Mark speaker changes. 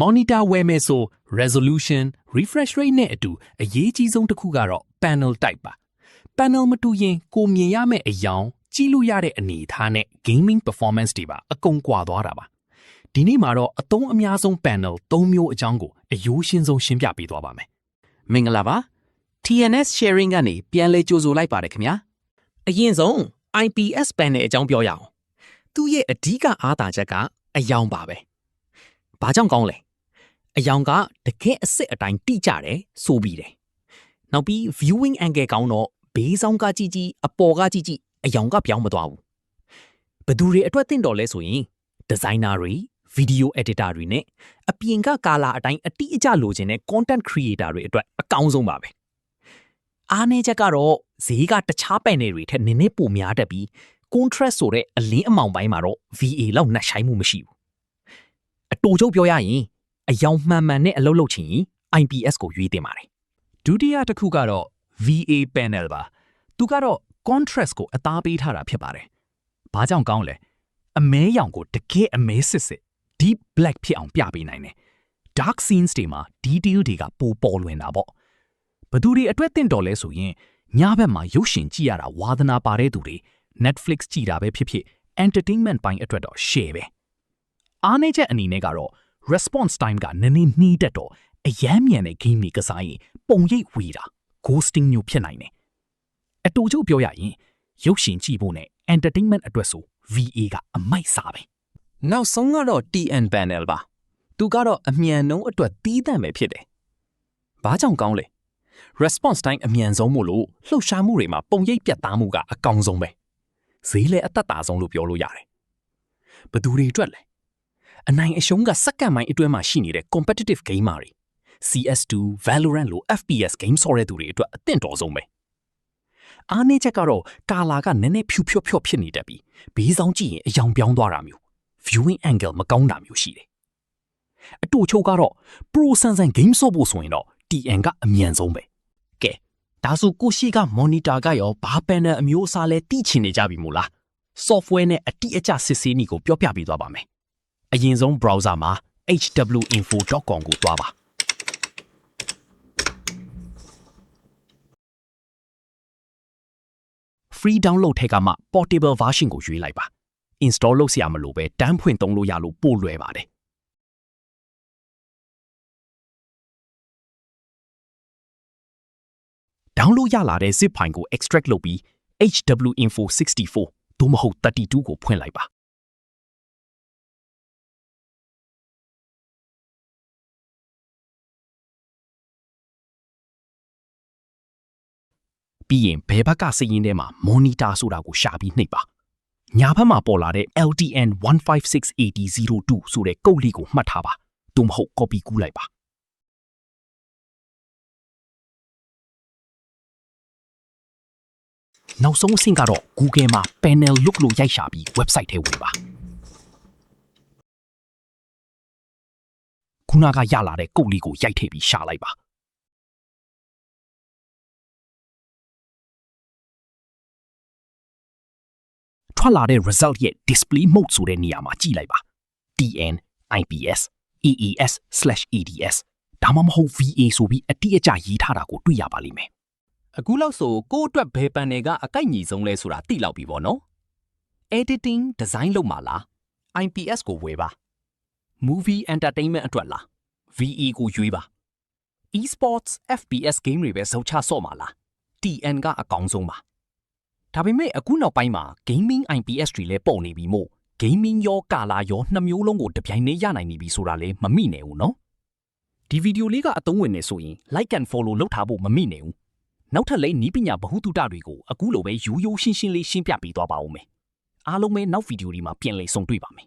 Speaker 1: monitor ဝယ်မယ်ဆို resolution refresh rate နဲ့အတူအရေးကြီးဆုံးတစ်ခုကတော့ panel type ပါ panel မတူရင်ကိုမြင်ရမယ့်အယောင်ကြည့်လို့ရတဲ့အနေအထားနဲ့ gaming performance တွေပါအကုန်ကွာသွားတာပါဒီနေ့မှာတော့အသုံးအများဆုံး panel 3မျိုးအကြောင်းကိုအယိုးရှင်းဆုံးရှင်းပြပေးသွားပါမယ်
Speaker 2: မင်္ဂလာပါ TNS sharing ကနေပြန်လဲကြိုဆိုလိုက်ပါတယ်ခင်ဗျာ
Speaker 3: အရင်ဆုံး IPS panel အကြောင်းပြောရအောင်သူ့ရဲ့အဓိကအားသာချက်ကအယောင်ပါပဲဘာကြောင့်ကောင်းလဲအယောင်ကတကယ်အစ်စ်အတိုင်းတိကျတယ်ဆိုပြီးတယ်နောက်ပြီး viewing angle ကောင်းတော့ဘေးဆောင်ကကြည့်အပေါ်ကကြည့်အယောင်ကပြောင်းမသွားဘူးဘယ်သူတွေအတွက်သင့်တော်လဲဆိုရင် designer တွေ video editor တွေနဲ့အပြင်ကကာလာအတိုင်းအတိအကျလိုချင်တဲ့ content creator တွေအတွက်အကောင်းဆုံးပါပဲအားနည်းချက်ကတော့ဈေးကတခြား panel တွေထက်နည်းနည်းပိုများတတ်ပြီး contrast ဆိုတဲ့အလင်းအမောင်ပိုင်းမှာတော့ VA လောက်နှက်ဆိုင်မှုမရှိဘူးအတူချုပ်ပြောရရင်အယောင်မှန်နဲ့အလုပ်လုပ်ချင်ရင် IPS ကိုရွေးတင်ပါတယ်
Speaker 1: ဒုတိယတစ်ခုကတော့ VA panel ပါသူကတော့ contrast ကိုအသားပေးထားတာဖြစ်ပါတယ်ဘာကြောင့်ကောင်းလဲအမဲရောင်ကိုတကယ်အမဲစစ် deep black ဖြစ်အောင်ပြပေးနိုင်တယ် dark scenes တွေမှာ detail တွေကပိုပေါ်လွင်တာပေါ့ဘသူတွေအတွက်သင့်တော်လဲဆိုရင်ညဘက်မှာရုပ်ရှင်ကြည့်ရတာဝါသနာပါတဲ့သူတွေ Netflix ကြည့်တာပဲဖြစ်ဖြစ် entertainment ပိုင်းအတွက်တော့ share ပဲအားနည်းချက်အနေနဲ့ကတော့ response time ကနည်းနည်းနှီးတတ်တော့အယမ်းမြန်တဲ့ game တွေကစားရင်ပုံရိပ်ဝေတာ ghosting မျိုးဖြစ်နိုင်တယ်အတူတူပြောရရင်ရုပ်ရှင်ကြည့်ဖို့နဲ့ entertainment အတွက်ဆို VA ကအမိုက်စားပဲ
Speaker 2: နောက်ဆုံးကတော့ TN panel ပါသူကတော့အမြန်နှုန်းအတွက်တီးတန့်ပဲဖြစ်တယ်ဘာကြောင့်ကောင်းလဲ response time အမြန်ဆုံးမို့လို့လှုပ်ရှားမှုတွေမှာပုံရိပ်ပြတ်သားမှုကအကောင်းဆုံးပဲဈေးလည်းအသက်သာဆုံးလို့ပြောလို့ရတယ်ဘသူတွေအတွက်လဲအနိုင်အရှုံးကစက္ကန့်ပိုင်းအတွင်းမှာရှိနေတဲ့ competitive gamer တွေ CS2 Valorant လို FPS game ဆော်တဲ့သူတွေအတွက်အသင့်တော်ဆုံးပဲအားနည်းချက်ကတော့ကာလာကနည်းနည်းဖြူဖြော့ဖြစ်နေတတ်ပြီးဘေးဆောင်ကြည့်ရင်အယောင်ပြောင်းသွားတာမျိုး viewing angle မကောင်းတာမျိုးရှိတယ်အတူချုပ်ကတော့ pro ဆန်ဆန် game ဆော့ဖို့ဆိုရင်တော့ TN ကအမြန်ဆုံးပဲကဲဒါဆိုကိုရှိက monitor ကရောဘာ panel အမျိုးအစားလဲသိချင်နေကြပြီမို့လား software နဲ့အတိအကျစစ်ဆေးနည်းကိုပြောပြပေးသွားပါမယ်အရင်ဆုံး browser မှာ hwinfo.com ကိုသွားပါfree download ထဲကမှ portable version ကိုရွေးလိုက်ပါ install လုပ်စရာမလိုပဲတန်းဖွင့်သုံးလို့ရလို့ပို့လွယ်ပါတယ် download ရလာတဲ့ zip file ကို extract လုပ်ပြီး hwinfo64 သို့မဟုတ်32ကိုဖွင့်လိုက်ပါပြီးရင်ဘယ်ဘက်ကစရင်းထဲမှာ monitor ဆိုတာကိုရှာပြီးနှိပ်ပါညာဘက်မှာပေါ်လာတဲ့ LTN 1568002ဆိုတဲ့ကုတ်လေးကိုမှတ်ထားပါသို့မဟုတ် copy ကူးလိုက်ပါနောက်ဆုံးအဆင့်ကတော့ Google မှာ panel look လို့ရိုက်ရှာပြီး website ထဲဝင်ပါခုနကရလာတဲ့ကုတ်လေးကိုရိုက်ထည့်ပြီးရှာလိုက်ပါထွက်လာတဲ့ result ရဲ့ display mode ဆိုတဲ့နေရာမှာကြည့်လိုက်ပါ TN IPS AES/ADS ဒါမှမဟုတ် VA ဆိုပြီးအတိအကျရေးထားတာကိုတွေ့ရပါလိမ့်မယ်
Speaker 3: အခုလောက်ဆိုကိုယ့်အတွက်ဘယ် panel ကအကိုက်ညီဆုံးလဲဆိုတာသိလောက်ပြီပေါ့နော် editing design လုပ်မှာလား IPS ကိုဝယ်ပါ movie entertainment အတွက်လား VA ကိုရွေးပါ e-sports FPS game တွေပဲစုံချဆော့မှာလား TN ကအကောင်းဆုံးပါဒါပေမဲ့အခုနောက်ပိုင်းမှာ gaming IPS တွေလည်းပေါ်နေပြီမို့ gaming ရောကာလာရောနှစ်မျိုးလုံးကိုတပြိုင်တည်းရနိုင်နေပြီဆိုတာလည်းမမိနဲ့ဘူးနော်ဒီဗီဒီယိုလေးကအသုံးဝင်နေဆိုရင် like and follow လုပ်ထားဖို့မမိနဲ့ဘူးနောက်ထပ်လည်းနည်းပညာဗဟုသုတတွေကိုအခုလိုပဲရိုးရိုးရှင်းရှင်းလေးရှင်းပြပေးသွားပါဦးမယ်အားလုံးပဲနောက်ဗီဒီယိုဒီမှာပြန်လည်ဆုံတွေ့ပါမယ်